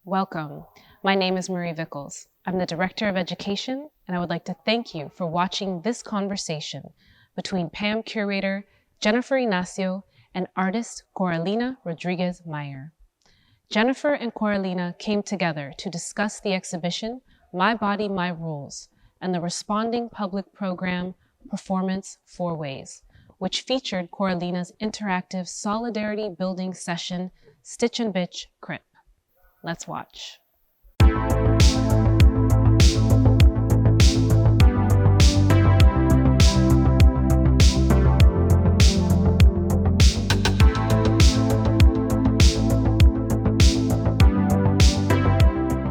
Welcome. My name is Marie Vickles. I'm the Director of Education, and I would like to thank you for watching this conversation between PAM curator Jennifer Inacio and artist Coralina Rodriguez Meyer. Jennifer and Coralina came together to discuss the exhibition My Body, My Rules, and the responding public program Performance 4 Ways, which featured Coralina's interactive solidarity building session, Stich and Bitch, Crip. Let's watch.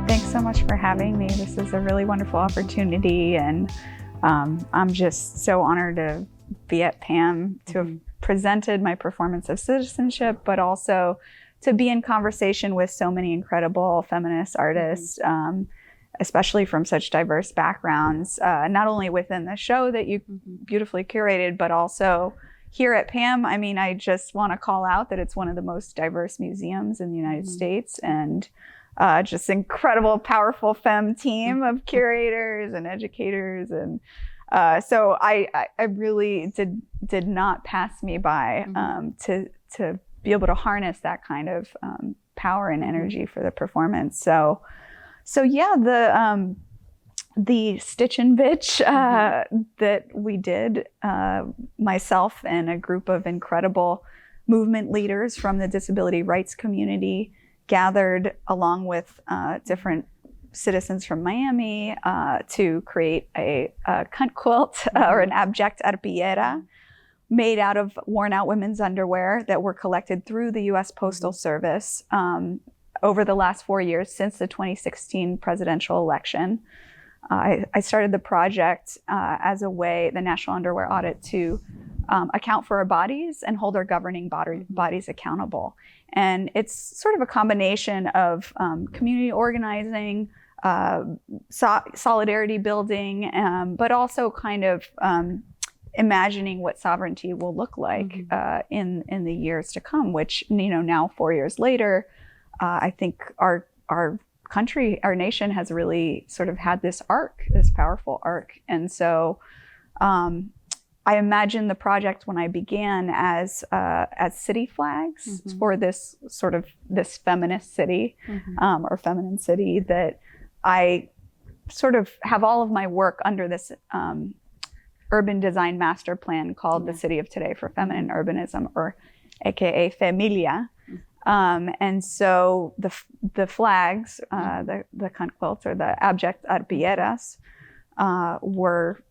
Thanks so much for having me. This is a really wonderful opportunity, and I'm just so honored to be at PAM to have presented my performance of citizenship, but also to be in conversation with so many incredible feminist artists, especially from such diverse backgrounds, not only within the show that you beautifully curated, but also here at PAM. I mean, I just want to call out that it's one of the most diverse museums in the United States, and just incredible, powerful femme team of curators and educators. And so I really did not pass me by to be able to harness that kind of power and energy for the performance. So yeah, the Stich and Bitch that we did, myself and a group of incredible movement leaders from the disability rights community gathered along with different citizens from Miami to create a Cunt Quilt or an abject arpillera made out of worn out women's underwear that were collected through the US Postal Service over the last 4 years since the 2016 presidential election. I started the project as a way, the National Underwear Audit, to account for our bodies and hold our governing bodies accountable. And it's sort of a combination of community organizing, solidarity building, but also kind of imagining what sovereignty will look like in the years to come, which, now 4 years later, I think our country, our nation has really sort of had this arc, this powerful arc. And so I imagined the project when I began as city flags for this feminist city or feminine city that I sort of have all of my work under this urban design master plan called the City of Today for Feminine Urbanism, or AKA Familia. And so the flags, the Cunt Quilt or the abject arpilleras, were,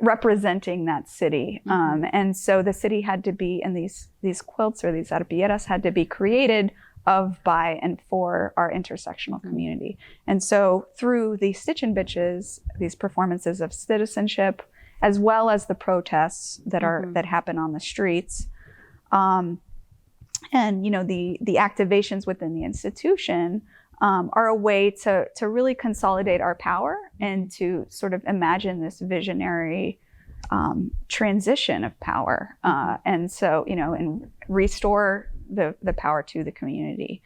representing that city. And so the city had to be, and these quilts or these arpilleras had to be created of, by, and for our intersectional community. And so through the Stich and Bitches, these performances of citizenship, as well as the protests that happen on the streets, and the activations within the institution are a way to really consolidate our power and to sort of imagine this visionary transition of power, and so and restore the power to the community.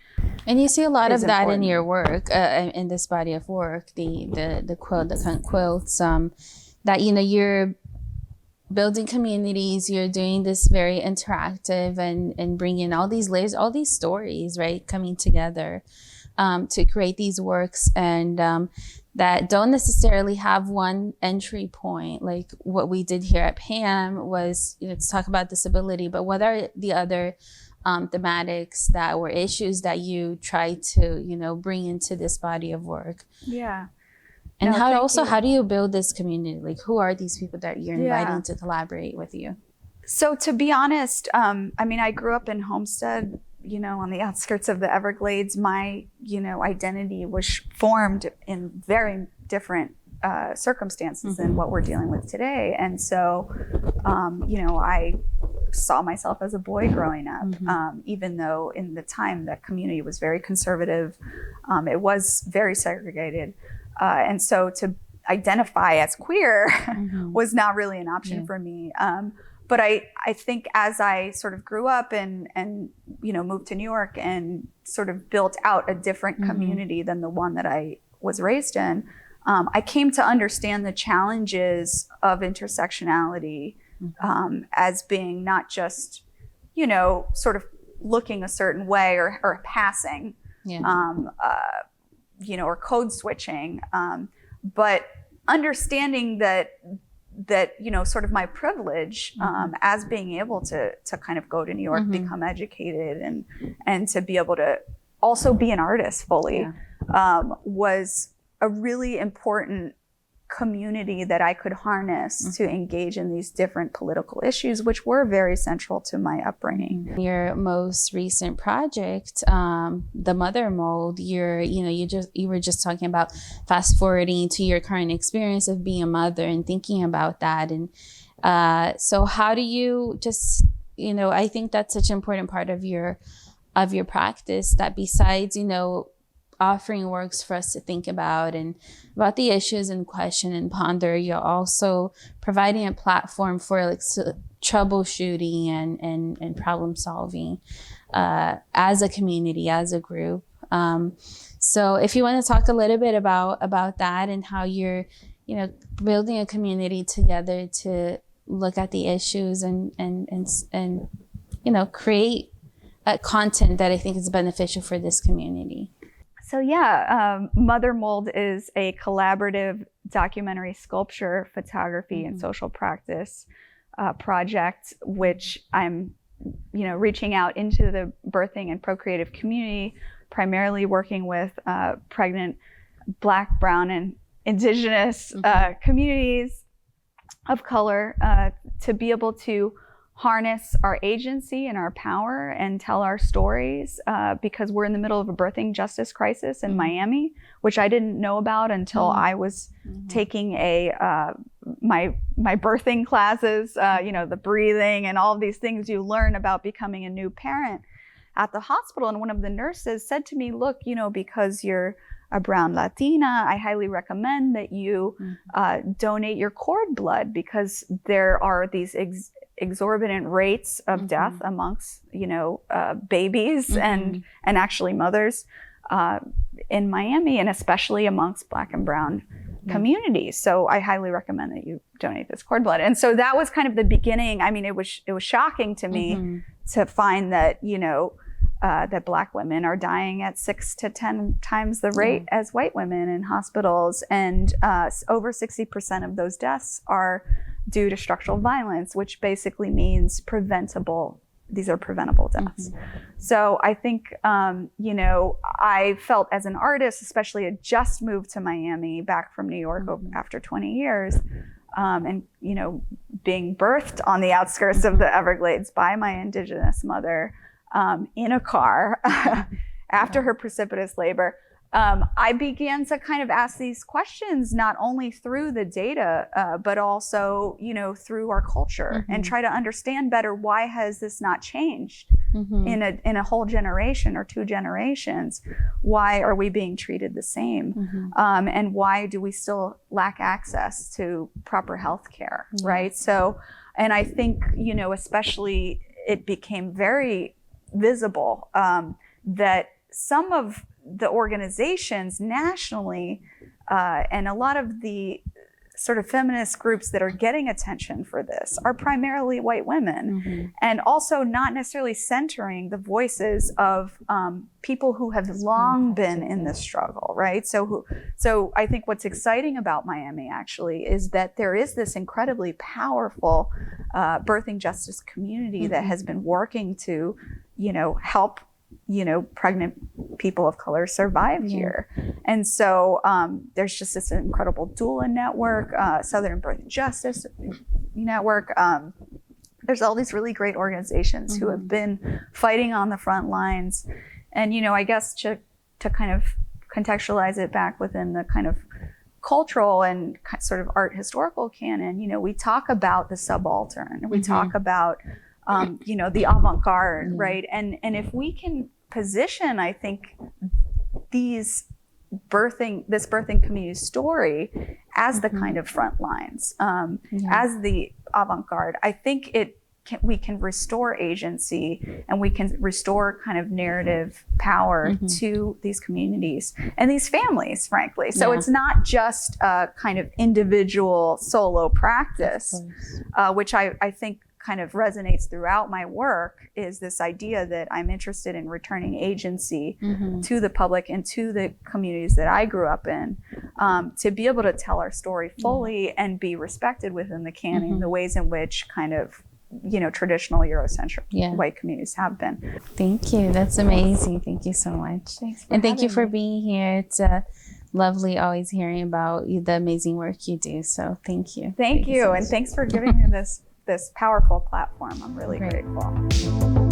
And you see a lot of that in your work, in this body of work, the quilt, the Cunt Quilts, that you're building communities, you're doing this very interactive and bringing all these layers, all these stories, right, coming together to create these works, and that don't necessarily have one entry point. Like what we did here at PAM was to talk about disability, but what are the other thematics that were issues that you try to bring into this body of work? Yeah. And how do you build this community? Like, who are these people that you're inviting to collaborate with you? So to be honest, I grew up in Homestead, on the outskirts of the Everglades. My, identity was formed in very different circumstances than what we're dealing with today. And so, I saw myself as a boy growing up, even though in the time that community was very conservative, it was very segregated. And so to identify as queer was not really an option for me. But I think as I sort of grew up and moved to New York and sort of built out a different community than the one that I was raised in, I came to understand the challenges of intersectionality as being not just, sort of looking a certain way or passing, or code switching, but understanding that sort of my privilege as being able to kind of go to New York, become educated, and to be able to also be an artist fully was a really important community that I could harness to engage in these different political issues, which were very central to my upbringing. Your most recent project, the Mother Mold, you were just talking about fast forwarding to your current experience of being a mother and thinking about that. And so how do you just, I think that's such an important part of your practice, that besides, offering works for us to think about and about the issues in question and ponder, you're also providing a platform for troubleshooting and problem solving as a community, as a group. So if you want to talk a little bit about that and how you're, building a community together to look at the issues and create content that I think is beneficial for this community. So Mother Mold is a collaborative documentary sculpture, photography, and social practice project, which I'm, reaching out into the birthing and procreative community, primarily working with pregnant Black, Brown, and Indigenous communities of color to be able to harness our agency and our power and tell our stories because we're in the middle of a birthing justice crisis in Miami, which I didn't know about until I was taking my birthing classes, the breathing and all of these things you learn about becoming a new parent at the hospital. And one of the nurses said to me, look, because you're a brown Latina, I highly recommend that you donate your cord blood, because there are these exorbitant rates of death amongst, babies and actually mothers in Miami, and especially amongst Black and Brown communities. So I highly recommend that you donate this cord blood. And so that was kind of the beginning. I mean, it was shocking to me to find that, that Black women are dying at 6 to 10 times the rate as white women in hospitals. And over 60% of those deaths are due to structural violence, which basically means these are preventable deaths. So I think, I felt as an artist, especially had just moved to Miami back from New York after 20 years, and, being birthed on the outskirts of the Everglades by my Indigenous mother, in a car after her precipitous labor, I began to kind of ask these questions, not only through the data, but also, through our culture, and try to understand better, why has this not changed in a whole generation or 2 generations? Why are we being treated the same? And why do we still lack access to proper health care, right? So, and I think, especially it became very visible that some of the organizations nationally and a lot of the sort of feminist groups that are getting attention for this are primarily white women, and also not necessarily centering the voices of people who have long been in this struggle, right? So I think what's exciting about Miami actually is that there is this incredibly powerful birthing justice community that has been working to, help pregnant people of color survive here. And so there's just this incredible doula network, Southern Birth Justice Network. There's all these really great organizations who have been fighting on the front lines. And, I guess to kind of contextualize it back within the kind of cultural and sort of art historical canon, we talk about the subaltern, we talk about the avant-garde, right? And if we can position, I think, this birthing community story as the kind of front lines, as the avant-garde, I think it we can restore agency and we can restore kind of narrative power to these communities and these families, frankly. So it's not just a kind of individual solo practice, which I think kind of resonates throughout my work, is this idea that I'm interested in returning agency to the public and to the communities that I grew up in, to be able to tell our story fully and be respected within the canon, the ways in which kind of, you know, traditional Eurocentric white communities have been. Thank you. That's amazing. Thank you so much. And thank you for being here. It's lovely always hearing about the amazing work you do. So thank you. Thank you. And thanks for giving me this powerful platform. I'm really grateful.